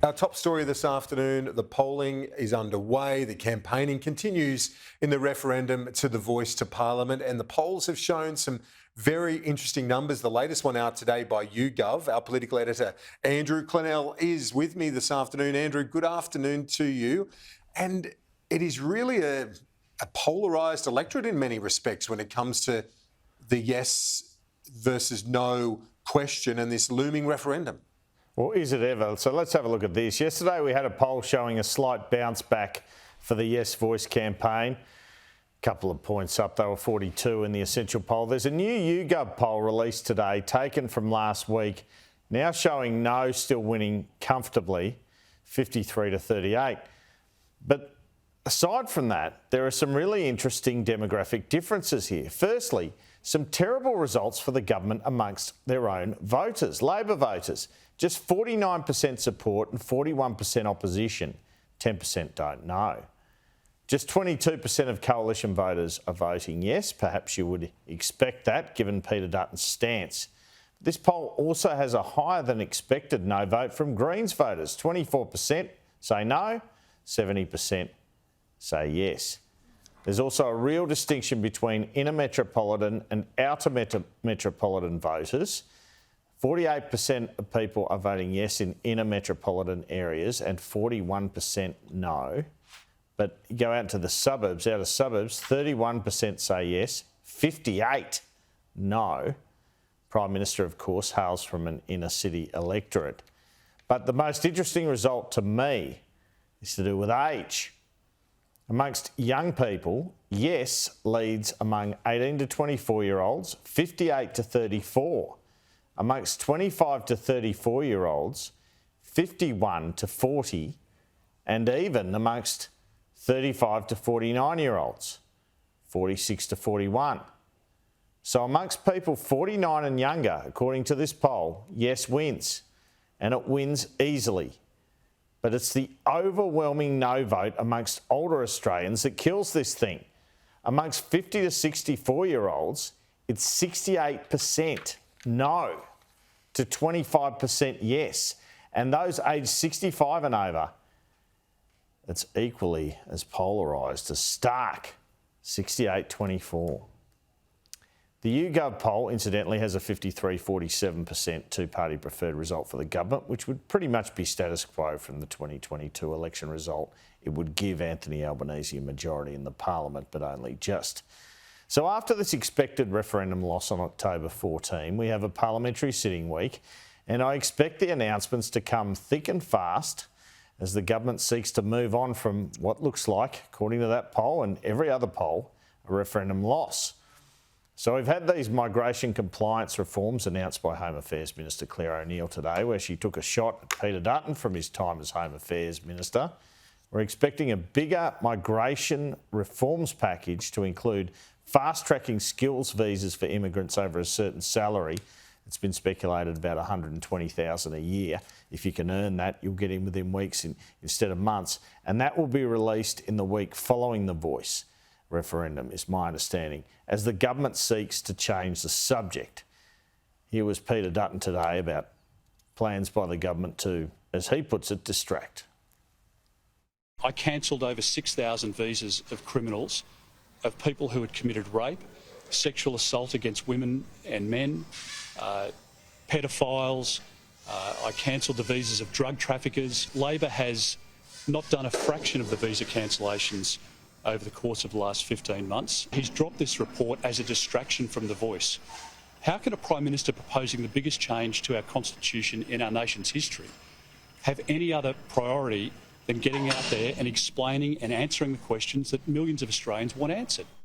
Our top story this afternoon, the polling is underway. The campaigning continues in the referendum to the voice to Parliament, and the polls have shown some very interesting numbers. The latest one out today by YouGov. Our political editor, Andrew Clennell, is with me this afternoon. Andrew, good afternoon to you. And it is really a polarised electorate in many respects when it comes to the yes versus no question and this looming referendum. Well, is it ever? So let's have a look at this. Yesterday we had a poll showing a slight bounce back for the Yes Voice campaign. A couple of points up, they were 42 in the essential poll. There's a new YouGov poll released today, taken from last week, now showing no still winning comfortably, 53 to 38. But aside from that, there are some really interesting demographic differences here. Firstly, some terrible results for the government amongst their own voters, Labor voters. Just 49% support and 41% opposition. 10% don't know. Just 22% of coalition voters are voting yes. Perhaps you would expect that, given Peter Dutton's stance. This poll also has a higher than expected no vote from Greens voters. 24% say no, 70% say yes. There's also a real distinction between inner metropolitan and outer metropolitan voters. 48% of people are voting yes in inner metropolitan areas and 41% no. But you go out to the suburbs, outer suburbs, 31% say yes, 58% no. Prime Minister, of course, hails from an inner city electorate. But the most interesting result to me is to do with age. Amongst young people, yes leads among 18 to 24-year-olds, 58 to 34. Amongst 25 to 34-year-olds, 51 to 40, and even amongst 35 to 49-year-olds, 46 to 41. So amongst people 49 and younger, according to this poll, yes wins, and it wins easily. But it's the overwhelming no vote amongst older Australians that kills this thing. Amongst 50 to 64-year-olds, it's 68% no to 25% yes. And those aged 65 and over, it's equally as polarised, as stark, 68-24. The YouGov poll, incidentally, has a 53-47% two-party preferred result for the government, which would pretty much be status quo from the 2022 election result. It would give Anthony Albanese a majority in the parliament, but only just. So after this expected referendum loss on October 14, we have a parliamentary sitting week, and I expect the announcements to come thick and fast as the government seeks to move on from what looks like, according to that poll and every other poll, a referendum loss. So we've had these migration compliance reforms announced by Home Affairs Minister Claire O'Neil today, where she took a shot at Peter Dutton from his time as Home Affairs Minister. We're expecting a bigger migration reforms package to include fast-tracking skills visas for immigrants over a certain salary. It's been speculated about $120,000 a year. If you can earn that, you'll get in within weeks instead of months. And that will be released in the week following the Voice referendum, is my understanding, as the government seeks to change the subject. Here was Peter Dutton today about plans by the government to, as he puts it, distract. I cancelled over 6,000 visas of criminals, of people who had committed rape, sexual assault against women and men, pedophiles. I cancelled the visas of drug traffickers. Labor has not done a fraction of the visa cancellations over the course of the last 15 months. He's dropped this report as a distraction from the Voice. How can a Prime Minister proposing the biggest change to our Constitution in our nation's history have any other priority than getting out there and explaining and answering the questions that millions of Australians want answered?